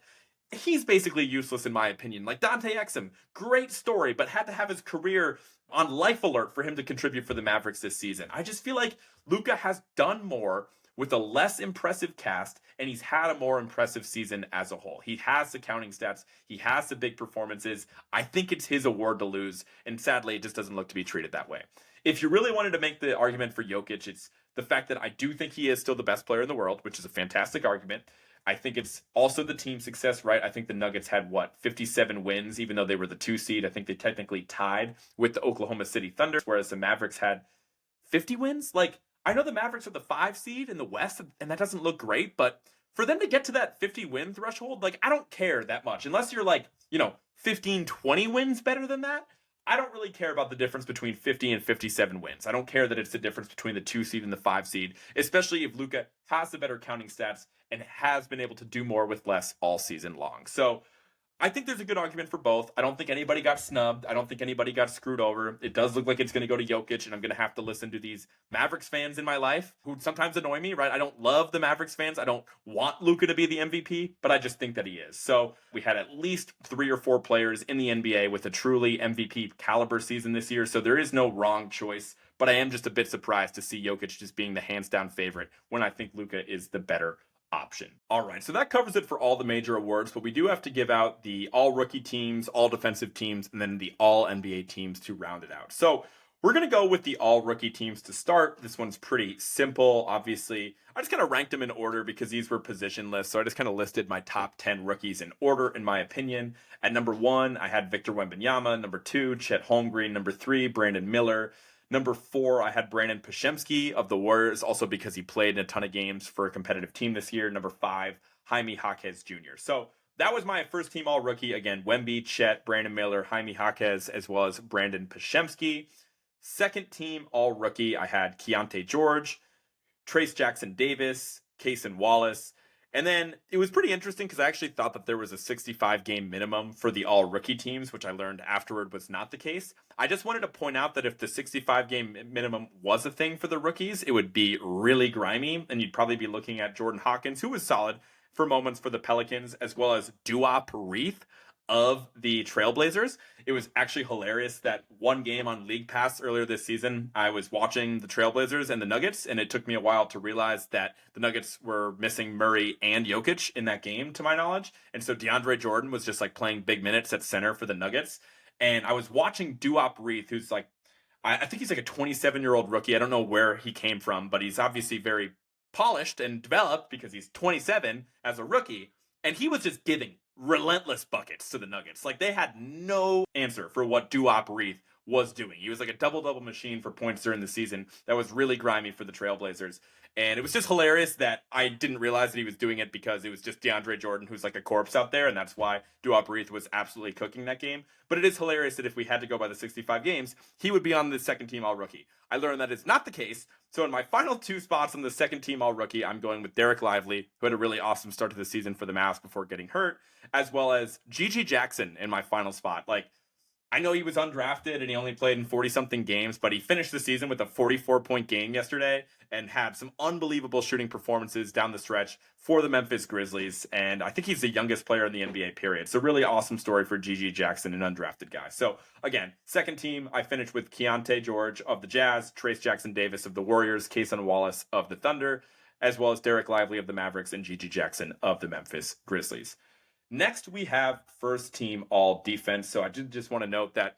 he's basically useless in my opinion. Like, Dante Exum, great story, but had to have his career on life alert for him to contribute for the Mavericks this season. I just feel like Luka has done more with a less impressive cast, and he's had a more impressive season as a whole. He has the counting stats. He has the big performances. I think it's his award to lose, and sadly, it just doesn't look to be treated that way. If you really wanted to make the argument for Jokic, it's the fact that I do think he is still the best player in the world, which is a fantastic argument. I think it's also the team success, right? I think the Nuggets had, 57 wins, even though they were the 2 seed. I think they technically tied with the Oklahoma City Thunder, whereas the Mavericks had 50 wins. Like, I know the Mavericks are the 5 seed in the West, and that doesn't look great, but for them to get to that 50 win threshold, like, I don't care that much. Unless you're like, 15, 20 wins better than that, I don't really care about the difference between 50 and 57 wins. I don't care that it's the difference between the 2 seed and the 5 seed, especially if Luka has the better counting stats and has been able to do more with less all season long. So I think there's a good argument for both. I don't think anybody got snubbed. I don't think anybody got screwed over. It does look like it's going to go to Jokic, and I'm going to have to listen to these Mavericks fans in my life who sometimes annoy me, right? I don't love the Mavericks fans. I don't want Luka to be the MVP, but I just think that he is. So we had at least 3 or 4 players in the NBA with a truly MVP caliber season this year, so there is no wrong choice, but I am just a bit surprised to see Jokic just being the hands down favorite when I think Luka is the better option. All right, so that covers it for all the major awards, but we do have to give out the all rookie teams, all defensive teams, and then the all NBA teams to round it out. So we're going to go with the all rookie teams to start. This one's pretty simple. Obviously, I just kind of ranked them in order because these were position lists. So I just kind of listed my top 10 rookies in order, in my opinion. At number 1, I had Victor Wembanyama. Number 2, Chet Holmgren. Number 3, Brandon Miller. Number 4, I had Brandon Podziemski of the Warriors, also because he played in a ton of games for a competitive team this year. Number 5, Jaime Jaquez Jr. So that was my first team all rookie. Again, Wemby, Chet, Brandon Miller, Jaime Jaquez, as well as Brandon Podziemski. Second team all rookie, I had Keontae George, Trace Jackson Davis, Cason Wallace. And then it was pretty interesting because I actually thought that there was a 65 game minimum for the all rookie teams, which I learned afterward was not the case. I just wanted to point out that if the 65 game minimum was a thing for the rookies, it would be really grimy, and you'd probably be looking at Jordan Hawkins, who was solid for moments for the Pelicans, as well as Duop Reith of the Trailblazers. It was actually hilarious that one game on League Pass earlier this season, I was watching the Trailblazers and the Nuggets, and it took me a while to realize that the Nuggets were missing Murray and Jokic in that game, to my knowledge. And so DeAndre Jordan was just like playing big minutes at center for the Nuggets. And I was watching Duop Reith, who's like, I think he's like a 27-year-old rookie. I don't know where he came from, but he's obviously very polished and developed because he's 27 as a rookie. And he was just giving relentless buckets to the Nuggets. Like, they had no answer for what Duop Reith was doing. He was like a double-double machine for points during the season that was really grimy for the Trailblazers. And it was just hilarious that I didn't realize that he was doing it because it was just DeAndre Jordan who's like a corpse out there, and that's why Duop Reith was absolutely cooking that game. But it is hilarious that if we had to go by the 65 games, he would be on the second team all-rookie. I learned that is not the case, so in my final 2 spots on the second team all-rookie, I'm going with Derek Lively, who had a really awesome start to the season for the Mavs before getting hurt, as well as Gigi Jackson in my final spot. Like, I know he was undrafted and he only played in 40-something games, but he finished the season with a 44-point game yesterday and had some unbelievable shooting performances down the stretch for the Memphis Grizzlies. And I think he's the youngest player in the NBA, period. So really awesome story for Gigi Jackson, an undrafted guy. So again, second team, I finished with Keontae George of the Jazz, Trace Jackson Davis of the Warriors, Cason Wallace of the Thunder, as well as Derek Lively of the Mavericks and Gigi Jackson of the Memphis Grizzlies. Next, we have first team all defense. So I just want to note that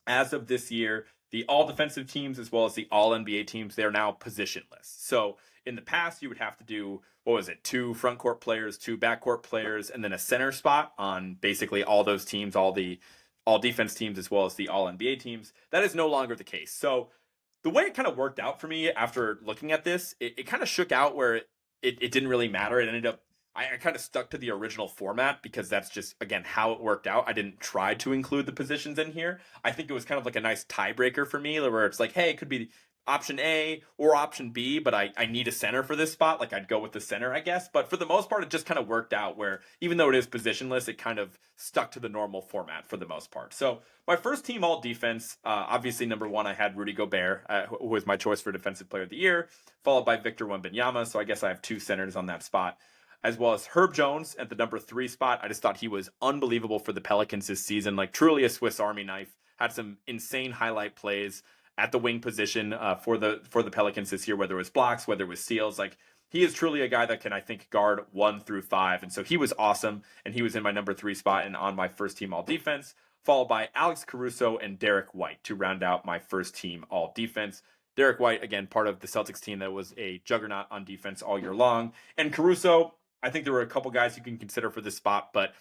as of this year, the all defensive teams as well as the all NBA teams, they're now positionless. So in the past, you would have to do, 2 front court players, 2 backcourt players, and then a center spot on basically all those teams, all the all defense teams as well as the all NBA teams. That is no longer the case. So the way it kind of worked out for me after looking at this, it kind of shook out where it didn't really matter. It ended up, I kind of stuck to the original format because that's just, again, how it worked out. I didn't try to include the positions in here. I think it was kind of like a nice tiebreaker for me where it's like, hey, it could be option A or option B, but I need a center for this spot. Like I'd go with the center, I guess. But for the most part, it just kind of worked out where even though it is positionless, it kind of stuck to the normal format for the most part. So my first team all defense, obviously number one, I had Rudy Gobert, who was my choice for defensive player of the year, followed by Victor Wembanyama. So I guess I have two centers on that spot, as well as Herb Jones at the number 3 spot. I just thought he was unbelievable for the Pelicans this season, like truly a Swiss Army knife. Had some insane highlight plays at the wing position for the Pelicans this year, whether it was blocks, whether it was steals. Like he is truly a guy that can, I think, guard 1 through 5. And so he was awesome, and he was in my number 3 spot and on my first team all defense, followed by Alex Caruso and Derek White to round out my first team all defense. Derek White, again, part of the Celtics team that was a juggernaut on defense all year long. And Caruso, I think there were a couple guys you can consider for this spot, but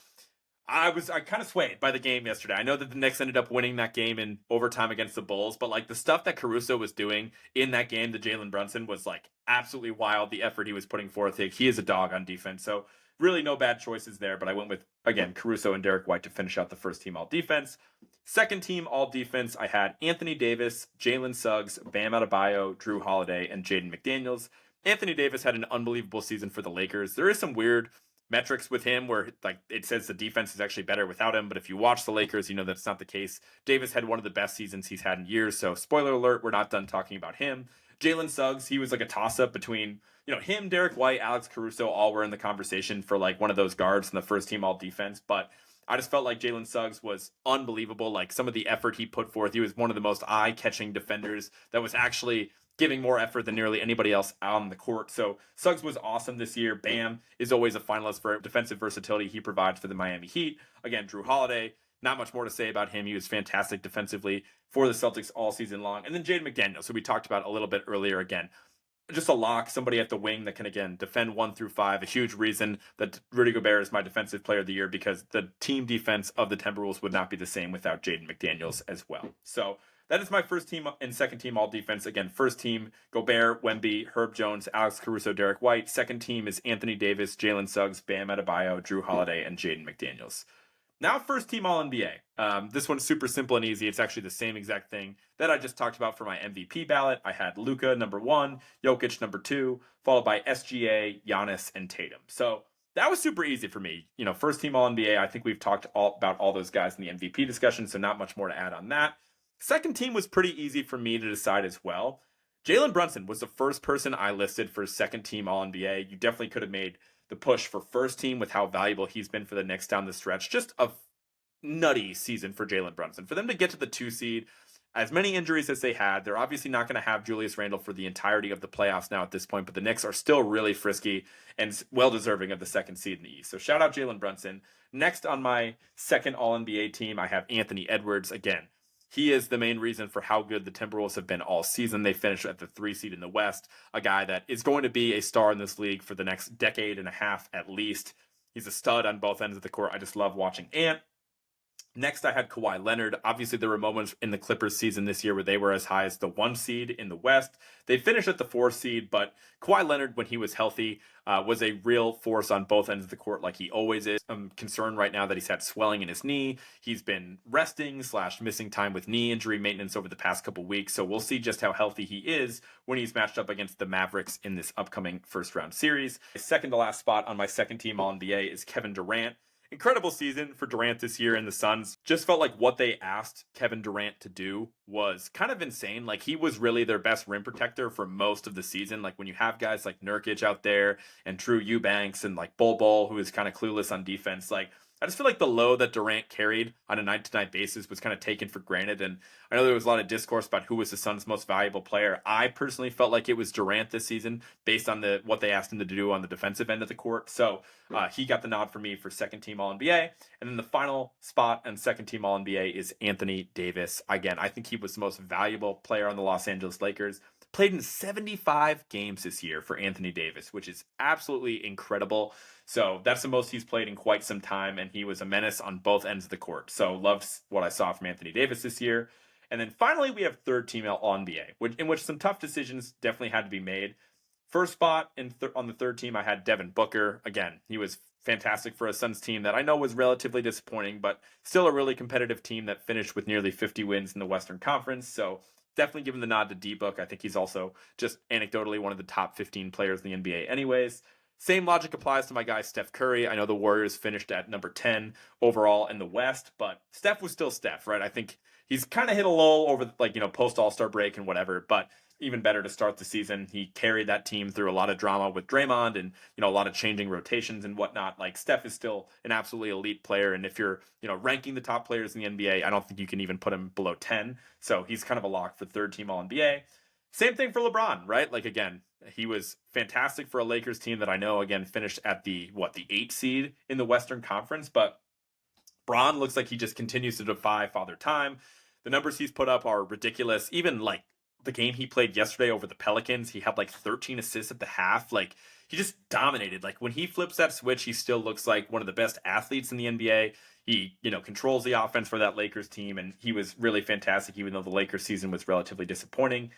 I kind of swayed by the game yesterday. I know that the Knicks ended up winning that game in overtime against the Bulls, but like the stuff that Caruso was doing in that game to Jalen Brunson was like absolutely wild. The effort he was putting forth, he is a dog on defense. So really no bad choices there, but I went with, again, Caruso and Derek White to finish out the first team all defense. Second team all defense, I had Anthony Davis, Jalen Suggs, Bam Adebayo, Drew Holiday, and Jaden McDaniels. Anthony Davis had an unbelievable season for the Lakers. There is some weird metrics with him where like it says the defense is actually better without him, but if you watch the Lakers, you know that's not the case. Davis had one of the best seasons he's had in years, so spoiler alert, we're not done talking about him. Jalen Suggs, he was like a toss-up between, him, Derek White, Alex Caruso, all were in the conversation for like one of those guards in the first team all defense, but I just felt like Jalen Suggs was unbelievable. Like some of the effort he put forth, he was one of the most eye-catching defenders that was actually giving more effort than nearly anybody else on the court. So Suggs was awesome this year. Bam is always a finalist for defensive versatility he provides for the Miami Heat. Again, Drew Holiday, not much more to say about him. He was fantastic defensively for the Celtics all season long. And then Jaden McDaniels, who we talked about a little bit earlier, again, just a lock, somebody at the wing that can, again, defend 1 through 5. A huge reason that Rudy Gobert is my defensive player of the year because the team defense of the Timberwolves would not be the same without Jaden McDaniels as well. So that is my first team and second team all defense. Again, first team, Gobert, Wemby, Herb Jones, Alex Caruso, Derek White. Second team is Anthony Davis, Jalen Suggs, Bam Adebayo, Drew Holiday, and Jaden McDaniels. Now first team all NBA. This one's super simple and easy. It's actually the same exact thing that I just talked about for my MVP ballot. I had Luka number 1, Jokic number 2, followed by SGA, Giannis, and Tatum. So that was super easy for me. First team all NBA. I think we've talked about all those guys in the MVP discussion, so not much more to add on that. Second team was pretty easy for me to decide as well. Jalen Brunson was the first person I listed for second team all NBA. You definitely could have made the push for first team with how valuable he's been for the Knicks down the stretch. Just a nutty season for Jalen Brunson. For them to get to the 2 seed, as many injuries as they had, they're obviously not going to have Julius Randle for the entirety of the playoffs now at this point, but the Knicks are still really frisky and well-deserving of the second seed in the East. So shout out Jalen Brunson. Next on my second all-NBA team, I have Anthony Edwards. Again, he is the main reason for how good the Timberwolves have been all season. They finished at the 3 seed in the West, a guy that is going to be a star in this league for the next decade and a half at least. He's a stud on both ends of the court. I just love watching Ant. Next, I had Kawhi Leonard. Obviously, there were moments in the Clippers season this year where they were as high as the 1 seed in the West. They finished at the 4 seed, but Kawhi Leonard, when he was healthy, was a real force on both ends of the court like he always is. I'm concerned right now that he's had swelling in his knee. He's been resting / missing time with knee injury maintenance over the past couple weeks, so we'll see just how healthy he is when he's matched up against the Mavericks in this upcoming first-round series. My second to last spot on my second team All-NBA is Kevin Durant. Incredible season for Durant this year in the Suns. Just felt like what they asked Kevin Durant to do was kind of insane. Like he was really their best rim protector for most of the season. Like when you have guys like Nurkic out there and Drew Eubanks and like Bol, who is kind of clueless on defense, like I just feel like the load that Durant carried on a night-to-night basis was kind of taken for granted. And I know there was a lot of discourse about who was the Suns' most valuable player. I personally felt like it was Durant this season based on what they asked him to do on the defensive end of the court. So he got the nod for me for second-team All-NBA. And then the final spot on second-team All-NBA is Anthony Davis. Again, I think he was the most valuable player on the Los Angeles Lakers. played in 75 games this year for Anthony Davis, which is absolutely incredible. So that's the most he's played in quite some time, and he was a menace on both ends of the court. So loved what I saw from Anthony Davis this year. And then finally, we have third team All-NBA, in which some tough decisions definitely had to be made. First spot on the third team, I had Devin Booker. Again, he was fantastic for a Suns team that I know was relatively disappointing, but still a really competitive team that finished with nearly 50 wins in the Western Conference. So definitely giving the nod to D-Book. I think he's also just anecdotally one of the top 15 players in the NBA anyways. Same logic applies to my guy Steph Curry. I know the Warriors finished at number 10 overall in the West, but Steph was still Steph, right? I think he's kind of hit a lull over post All-Star break and whatever, but even better to start the season. He carried that team through a lot of drama with Draymond and, a lot of changing rotations and whatnot. Like, Steph is still an absolutely elite player. And if you're, ranking the top players in the NBA, I don't think you can even put him below 10. So he's kind of a lock for third team All-NBA. Same thing for LeBron, right? Like, again, he was fantastic for a Lakers team that I know, again, finished at the 8 seed in the Western Conference. But Bron looks like he just continues to defy Father Time. The numbers he's put up are ridiculous. Even like the game he played yesterday over the Pelicans, he had like 13 assists at the half. Like, he just dominated. Like, when he flips that switch, he still looks like one of the best athletes in the NBA. He, controls the offense for that Lakers team, and he was really fantastic, even though the Lakers season was relatively disappointing.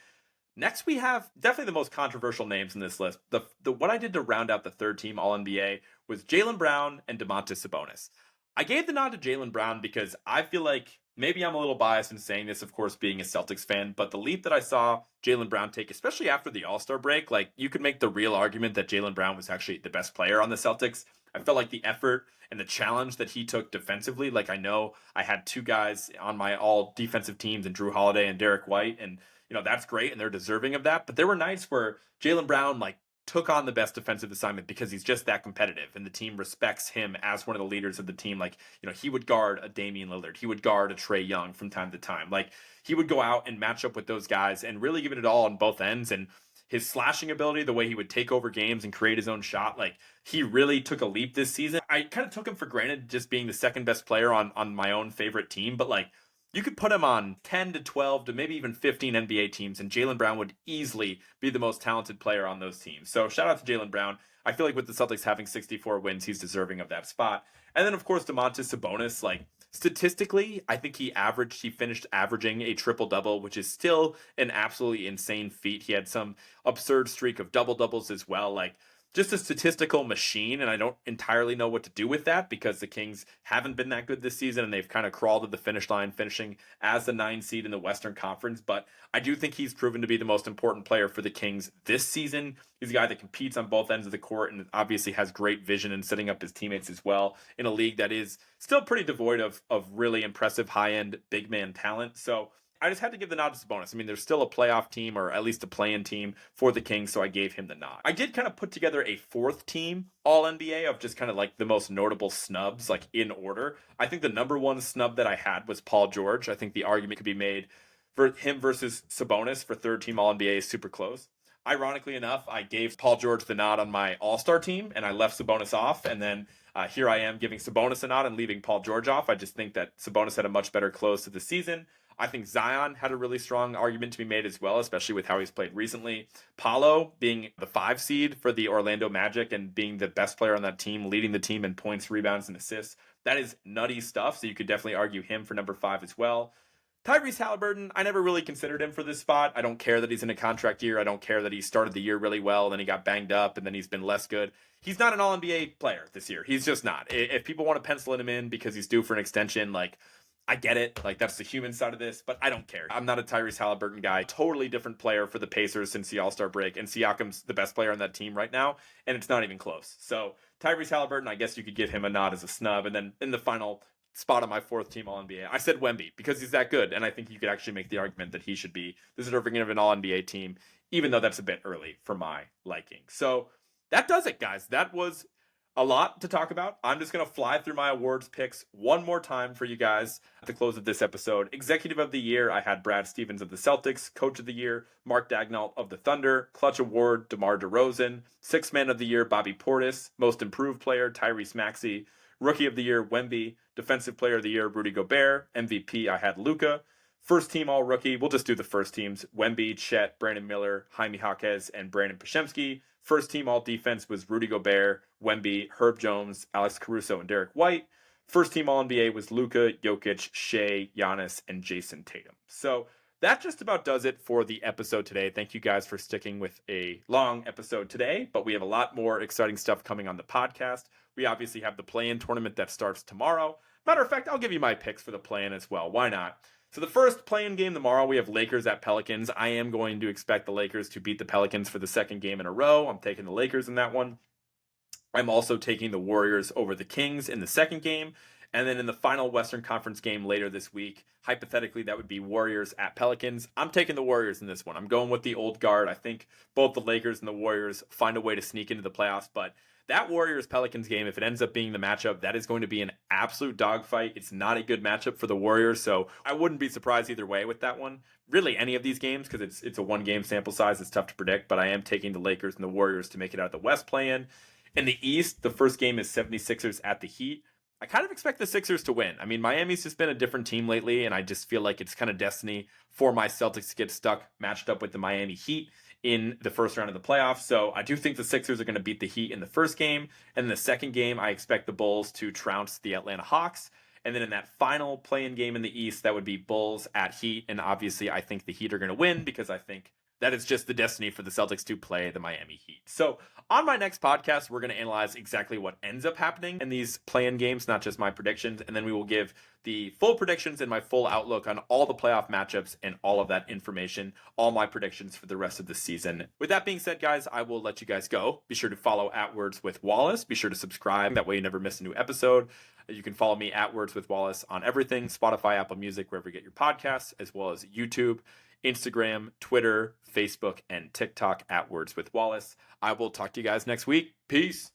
Next, we have definitely the most controversial names in this list. The what I did to round out the third team All-NBA was Jaylen Brown and Domantas Sabonis. I gave the nod to Jaylen Brown because I feel like maybe I'm a little biased in saying this, of course, being a Celtics fan, but the leap that I saw Jaylen Brown take, especially after the All-Star break, like, you could make the real argument that Jaylen Brown was actually the best player on the Celtics. I felt like the effort and the challenge that he took defensively, like, I know I had two guys on my all defensive teams and Drew Holiday and Derek White, and that's great and they're deserving of that. But there were nights where Jaylen Brown, like, took on the best defensive assignment because he's just that competitive and the team respects him as one of the leaders of the team. Like, he would guard a Damian Lillard. He would guard a Trae Young from time to time. Like, he would go out and match up with those guys and really give it all on both ends. And his slashing ability, the way he would take over games and create his own shot, like, he really took a leap this season. I kind of took him for granted just being the second best player on my own favorite team, but like, you could put him on 10 to 12 to maybe even 15 NBA teams, and Jaylen Brown would easily be the most talented player on those teams. So shout out to Jaylen Brown. I feel like with the Celtics having 64 wins, he's deserving of that spot. And then, of course, Domantas Sabonis, like, statistically, I think he finished averaging a triple-double, which is still an absolutely insane feat. He had some absurd streak of double-doubles as well. Like, just a statistical machine, and I don't entirely know what to do with that because the Kings haven't been that good this season, and they've kind of crawled to the finish line, finishing as the 9 seed in the Western Conference. But I do think he's proven to be the most important player for the Kings this season. He's a guy that competes on both ends of the court and obviously has great vision in setting up his teammates as well in a league that is still pretty devoid of really impressive high-end big man talent. So I just had to give the nod to Sabonis. I mean, there's still a playoff team, or at least a play-in team for the Kings, so I gave him the nod. I did kind of put together a fourth team All-NBA of just kind of like the most notable snubs, like in order. I think the number one snub that I had was Paul George. I think the argument could be made for him versus Sabonis for third team All-NBA is super close. Ironically enough, I gave Paul George the nod on my All-Star team, and I left Sabonis off, and then here I am giving Sabonis a nod and leaving Paul George off. I just think that Sabonis had a much better close to the season. I think Zion had a really strong argument to be made as well, especially with how he's played recently. Paolo being the 5 seed for the Orlando Magic and being the best player on that team, leading the team in points, rebounds, and assists. That is nutty stuff, so you could definitely argue him for number 5 as well. Tyrese Halliburton, I never really considered him for this spot. I don't care that he's in a contract year. I don't care that he started the year really well, then he got banged up, and then he's been less good. He's not an All-NBA player this year. He's just not. If people want to pencil him in because he's due for an extension, like, I get it. Like, that's the human side of this, but I don't care. I'm not a Tyrese Halliburton guy. Totally different player for the Pacers since the All-Star break, and Siakam's the best player on that team right now, and it's not even close. So Tyrese Halliburton, I guess you could give him a nod as a snub, and then in the final spot on my fourth team All-NBA, I said Wemby because he's that good, and I think you could actually make the argument that he should be deserving of an All-NBA team, even though that's a bit early for my liking. So that does it, guys. That was a lot to talk about. I'm just going to fly through my awards picks one more time for you guys at the close of this episode. Executive of the Year, I had Brad Stevens of the Celtics. Coach of the Year, Mark Daigneault of the Thunder. Clutch Award, DeMar DeRozan. Sixth Man of the Year, Bobby Portis. Most Improved Player, Tyrese Maxey. Rookie of the Year, Wemby. Defensive Player of the Year, Rudy Gobert. MVP, I had Luka. First team all rookie. We'll just do the first teams. Wemby, Chet, Brandon Miller, Jaime Jaquez, and Brandon Podziemski. First team all defense was Rudy Gobert, Wemby, Herb Jones, Alex Caruso, and Derek White. First team all NBA was Luka, Jokic, Shea, Giannis, and Jason Tatum. So that just about does it for the episode today. Thank you guys for sticking with a long episode today, but we have a lot more exciting stuff coming on the podcast. We obviously have the play-in tournament that starts tomorrow. Matter of fact, I'll give you my picks for the play-in as well. Why not? So the first play-in game tomorrow, we have Lakers at Pelicans. I am going to expect the Lakers to beat the Pelicans for the second game in a row. I'm taking the Lakers in that one. I'm also taking the Warriors over the Kings in the second game. And then in the final Western Conference game later this week, hypothetically, that would be Warriors at Pelicans. I'm taking the Warriors in this one. I'm going with the old guard. I think both the Lakers and the Warriors find a way to sneak into the playoffs, but that Warriors-Pelicans game, if it ends up being the matchup, that is going to be an absolute dogfight. It's not a good matchup for the Warriors, so I wouldn't be surprised either way with that one. Really, any of these games, because it's a one-game sample size, it's tough to predict, but I am taking the Lakers and the Warriors to make it out of the West play-in. In the East, the first game is 76ers at the Heat. I kind of expect the Sixers to win. I mean, Miami's just been a different team lately, and I just feel like it's kind of destiny for my Celtics to get stuck matched up with the Miami Heat in the first round of the playoffs. So I do think the Sixers are going to beat the Heat in the first game. And in the second game, I expect the Bulls to trounce the Atlanta Hawks. And then in that final play-in game in the East, that would be Bulls at Heat. And obviously, I think the Heat are going to win because I think that is just the destiny for the Celtics to play the Miami Heat. So on my next podcast, we're going to analyze exactly what ends up happening in these play-in games, not just my predictions. And then we will give the full predictions and my full outlook on all the playoff matchups and all of that information, all my predictions for the rest of the season. With that being said, guys, I will let you guys go. Be sure to follow at Words with Wallace. Be sure to subscribe. That way you never miss a new episode. You can follow me at Words with Wallace on everything, Spotify, Apple Music, wherever you get your podcasts, as well as YouTube, Instagram, Twitter, Facebook, and TikTok at Words with Wallace. I will talk to you guys next week. Peace.